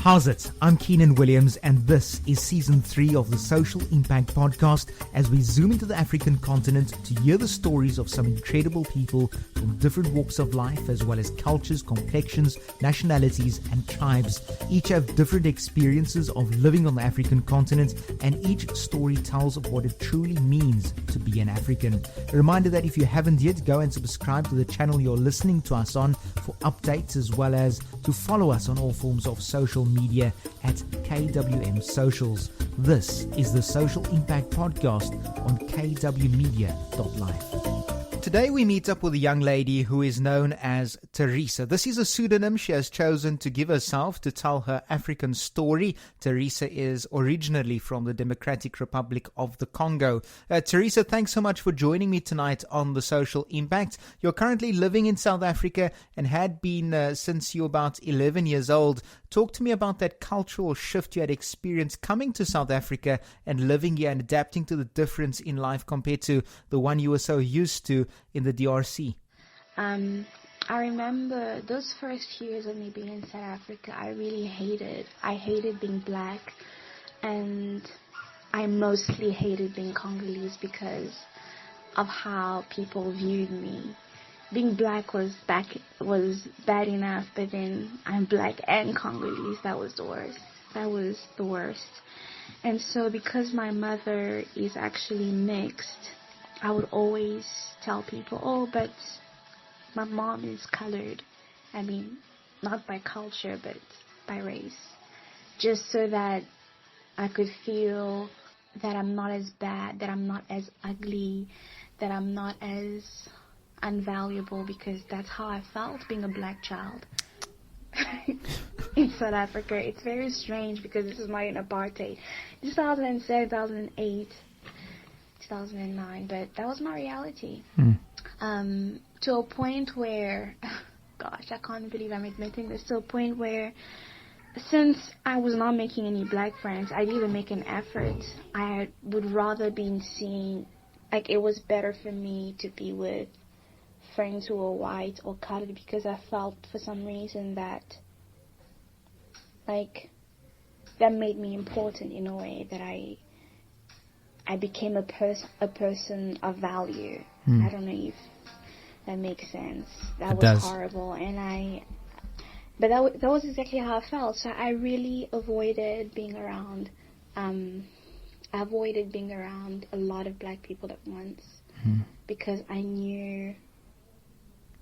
How's it? I'm Keenan Williams, and this is Season 3 of the Social Impact Podcast as we zoom into the African continent to hear the stories of some incredible people from different walks of life, as well as cultures, complexions, nationalities, and tribes. Each have different experiences of living on the African continent, and each story tells of what it truly means to be an African. A reminder that if you haven't yet, go and subscribe to the channel you're listening to us on for updates, as well as to follow us on all forms of social media at KWM Socials. This is the Social Impact Podcast on kwmedia.life. Today we meet up with a young lady who is known as Teresa. This is a pseudonym she has chosen to give herself to tell her African story. Teresa is originally from the Democratic Republic of the Congo. Teresa, thanks so much for joining me tonight on the Social Impact. You're currently living in South Africa and had been since you were about 11 years old. Talk to me about that cultural shift you had experienced coming to South Africa and living here and adapting to the difference in life compared to the one you were so used to in the DRC. I remember those first years of me being in South Africa, I really hated. I hated being black, and I mostly hated being Congolese because of how people viewed me. Being black was bad enough, but then I'm black and Congolese. That was the worst. That was the worst. And so because my mother is actually mixed, I would always tell people, oh, but my mom is colored. I mean, not by culture, but by race. Just so that I could feel that I'm not as bad, that I'm not as ugly, that I'm not as unvaluable, because that's how I felt being a black child in South Africa. It's very strange because this is my apartheid. 2007, 2008, 2009, but that was my reality. To a point where, gosh, I can't believe I'm admitting this, to a point where since I was not making any black friends, I didn't make an effort. I would rather be seen, like it was better for me to be with friends who were white or colored, because I felt for some reason that like that made me important in a way, that I became a person of value. I don't know if that makes sense. That was horrible, but that was exactly how I felt. So I really avoided being around. I avoided being around a lot of black people at once because I knew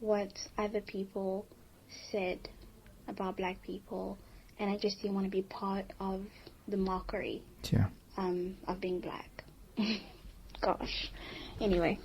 what other people said about black people, and I just didn't want to be part of the mockery of being black. Gosh. Anyway.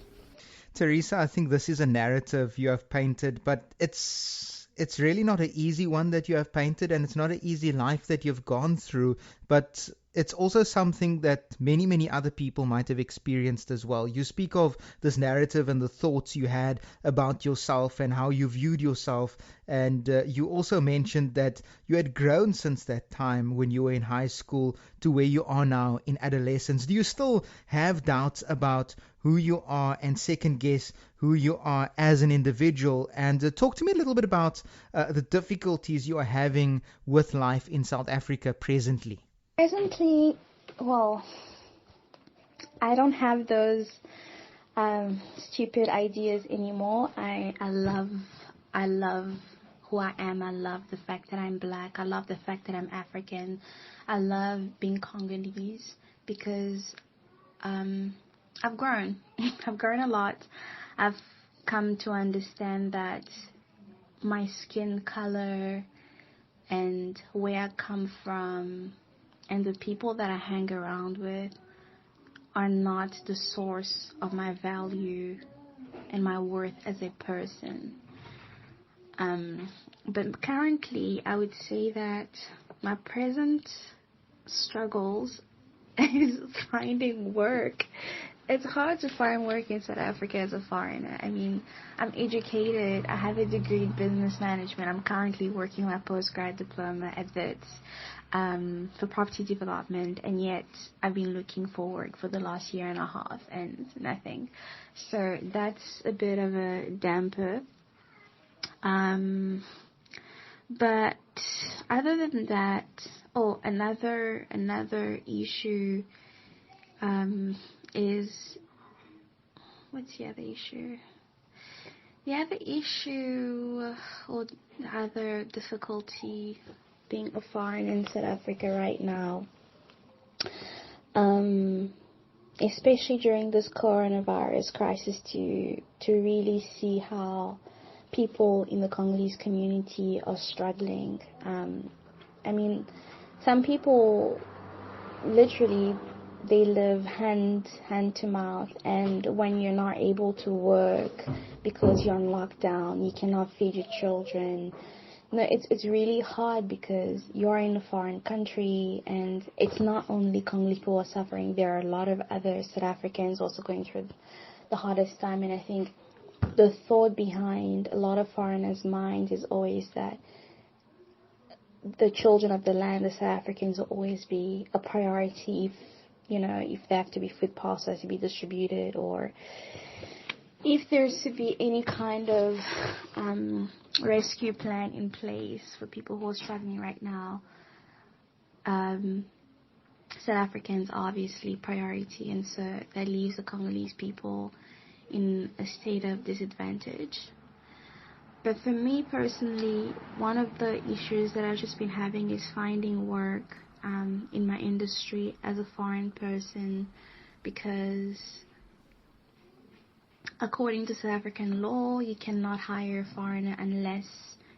Teresa, I think this is a narrative you have painted, but it's really not an easy one that you have painted, and it's not an easy life that you've gone through, but it's also something that many, many other people might have experienced as well. You speak of this narrative and the thoughts you had about yourself and how you viewed yourself, and you also mentioned that you had grown since that time when you were in high school to where you are now in adolescence. Do you still have doubts about who you are and second guess who you are as an individual? And talk to me a little bit about the difficulties you are having with life in South Africa presently. Presently, well, I don't have those stupid ideas anymore. I love who I am. I love the fact that I'm black. I love the fact that I'm African. I love being Congolese because I've grown. I've grown a lot. I've come to understand that my skin color and where I come from and the people that I hang around with are not the source of my value and my worth as a person. But currently, I would say that my present struggles is finding work. It's hard to find work in South Africa as a foreigner. I mean, I'm educated. I have a degree in business management. I'm currently working my postgrad diploma at WITS for property development, and yet I've been looking for work for the last year and a half and nothing. So that's a bit of a damper. But Other than that, oh, another issue is, what's the other issue? The other issue, or the other difficulty being a foreigner in South Africa right now, especially during this coronavirus crisis, to really see how people in the Congolese community are struggling. I mean, some people literally, they live hand to mouth, and when you're not able to work because you're on lockdown, you cannot feed your children. No, it's really hard because you're in a foreign country, and it's not only Congolese people who are suffering. There are a lot of other South Africans also going through the hardest time, and I think the thought behind a lot of foreigners' minds is always that the children of the land, the South Africans, will always be a priority if, if there have to be food parcels to be distributed, or if there's to be any kind of rescue plan in place for people who are struggling right now. South Africans are obviously priority, and so that leaves the Congolese people in a state of disadvantage. But for me personally, one of the issues that I've just been having is finding work in my industry as a foreign person, because according to South African law, you cannot hire a foreigner unless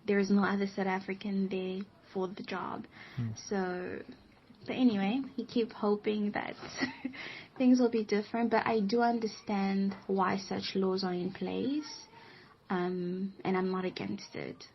there is no other South African there for the job. So, but anyway, you keep hoping that things will be different, but I do understand why such laws are in place. And I'm not against it.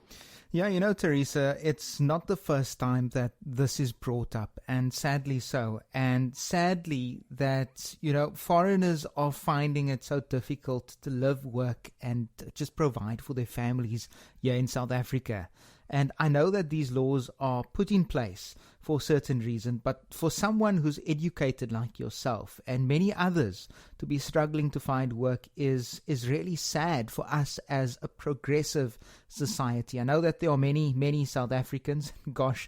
Yeah, Teresa, it's not the first time that this is brought up, and sadly so. And sadly that, foreigners are finding it so difficult to live, work, and just provide for their families here in South Africa. And I know that these laws are put in place for a certain reason, but for someone who's educated like yourself and many others to be struggling to find work is really sad for us as a progressive society. I know that there are many South Africans, gosh,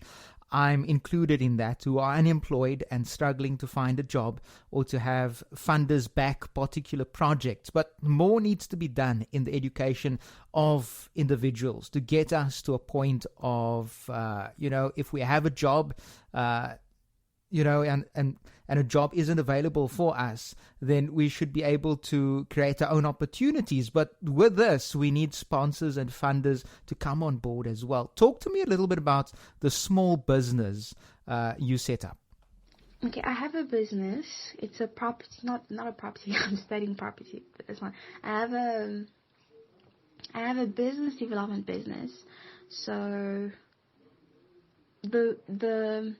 I'm included in that, who are unemployed and struggling to find a job or to have funders back particular projects. But more needs to be done in the education of individuals to get us to a point of, if we have a job, and a job isn't available for us, then we should be able to create our own opportunities. But with this, we need sponsors and funders to come on board as well. Talk to me a little bit about the small business you set up. Okay, I have a business. It's a property, not a property. I'm studying property, but that's not. I have a business development business. So the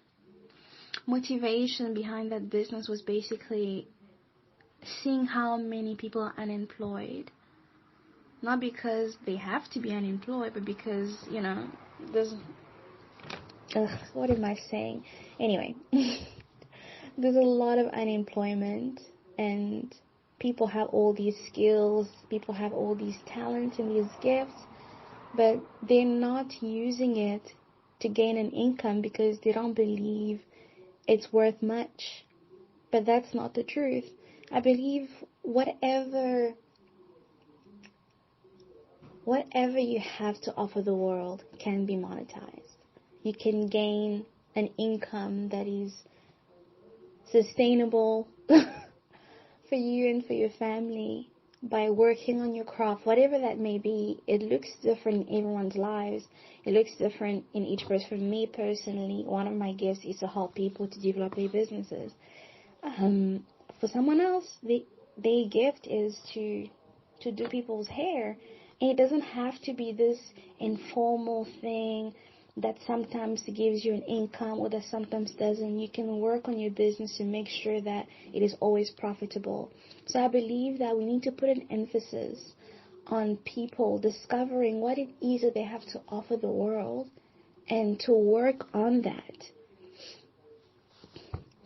motivation behind that business was basically seeing how many people are unemployed. Not because they have to be unemployed, but because, there's... what am I saying? Anyway, there's a lot of unemployment, and people have all these skills, people have all these talents and these gifts, but they're not using it to gain an income because they don't believe it's worth much. But that's not the truth. I believe whatever you have to offer the world can be monetized. You can gain an income that is sustainable for you and for your family by working on your craft, whatever that may be. It looks different in everyone's lives. It looks different in each person. For me personally, one of my gifts is to help people to develop their businesses. For someone else, their gift is to do people's hair. And it doesn't have to be this informal thing that sometimes gives you an income or that sometimes doesn't. You can work on your business to make sure that it is always profitable. So I believe that we need to put an emphasis on people discovering what it is that they have to offer the world and to work on that.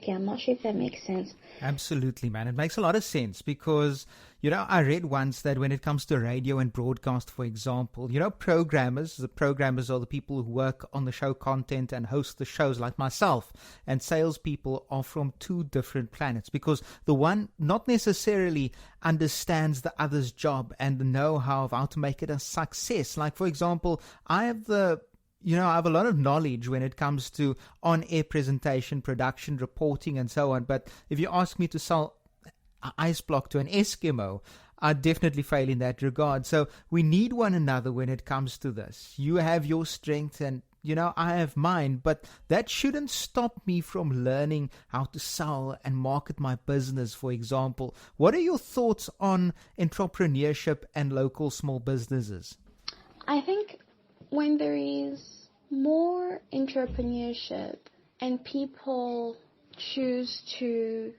Okay, I'm not sure if that makes sense. Absolutely, man. It makes a lot of sense because, I read once that when it comes to radio and broadcast, for example, the programmers are the people who work on the show content and host the shows like myself, and salespeople are from two different planets because the one not necessarily understands the other's job and the know-how of how to make it a success. Like, for example, I have a lot of knowledge when it comes to on-air presentation, production, reporting, and so on. But if you ask me to sell an ice block to an Eskimo, I'd definitely fail in that regard. So we need one another when it comes to this. You have your strength and, I have mine. But that shouldn't stop me from learning how to sell and market my business, for example. What are your thoughts on entrepreneurship and local small businesses? I think when there is more entrepreneurship and people choose to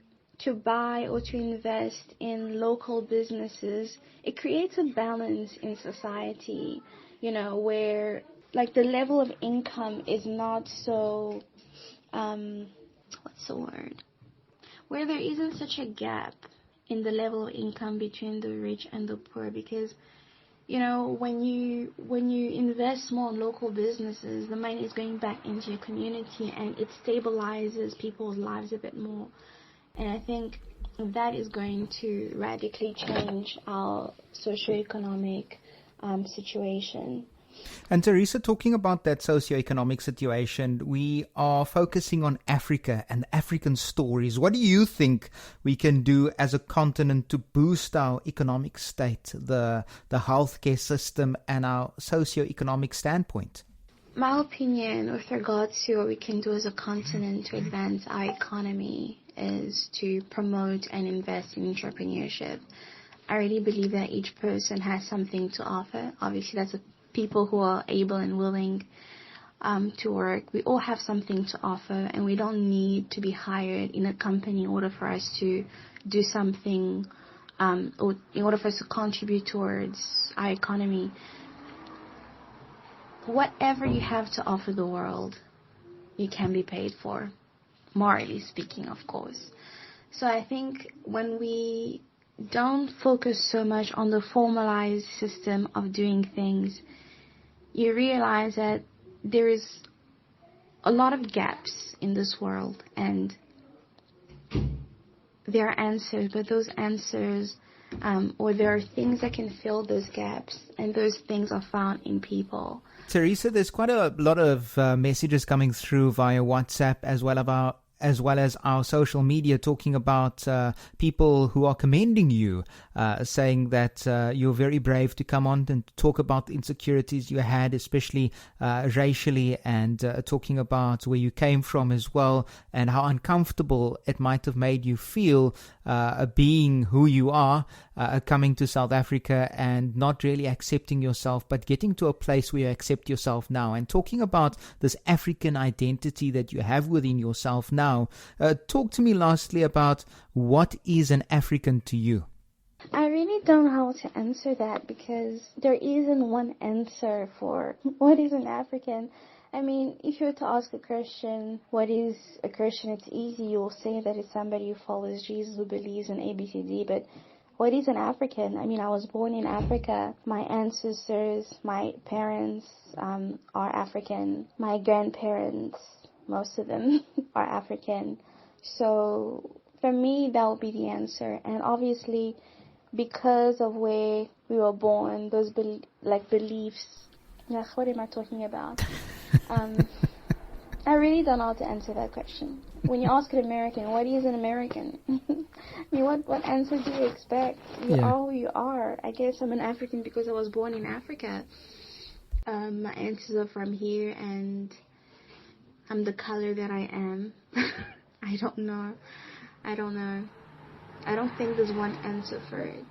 buy or to invest in local businesses, it creates a balance in society, where like the level of income is not so, what's the word? Where there isn't such a gap in the level of income between the rich and the poor, because when you invest more in local businesses, the money is going back into your community and it stabilizes people's lives a bit more. And I think that is going to radically change our socioeconomic situation. And Teresa, talking about that socioeconomic situation, we are focusing on Africa and African stories. What do you think we can do as a continent to boost our economic state, the healthcare system, and our socioeconomic standpoint? My opinion with regards to what we can do as a continent to advance our economy is to promote and invest in entrepreneurship. I really believe that each person has something to offer. Obviously, that's people who are able and willing to work. We all have something to offer, and we don't need to be hired in a company in order for us to do something, or in order for us to contribute towards our economy. Whatever you have to offer the world, you can be paid for, morally speaking, of course. So I think when we don't focus so much on the formalized system of doing things, you realize that there is a lot of gaps in this world, and there are answers, but those answers, or there are things that can fill those gaps, and those things are found in people. Teresa, there's quite a lot of messages coming through via WhatsApp as well as our social media talking about people who are commending you, saying that you're very brave to come on and talk about the insecurities you had, especially racially, and talking about where you came from as well, and how uncomfortable it might have made you feel being who you are, coming to South Africa and not really accepting yourself, but getting to a place where you accept yourself now, and talking about this African identity that you have within yourself now. Talk to me lastly about what is an African to you. I really don't know how to answer that, because there isn't one answer for what is an African. I mean, if you were to ask a Christian, what is a Christian, it's easy. You'll say that it's somebody who follows Jesus, who believes in ABCD, but what is an African? I mean, I was born in Africa. My ancestors, my parents are African. My grandparents, most of them, are African. So for me, that would be the answer. And obviously, because of where we were born, those beliefs, what am I talking about? I really don't know how to answer that question. When you ask an American, what is an American? I mean, what answer do you expect? You are who you are. I guess I'm an African because I was born in Africa. My ancestors are from here, and I'm the color that I am. I don't know. I don't think there's one answer for it.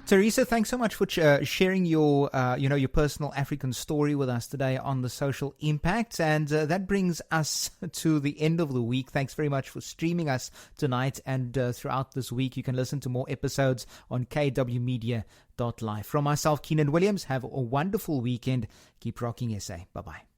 Teresa, thanks so much for sharing your personal African story with us today on the social impact. And that brings us to the end of the week. Thanks very much for streaming us tonight, and throughout this week. You can listen to more episodes on kwmedia.live. From myself, Keenan Williams, have a wonderful weekend. Keep rocking SA. Bye-bye.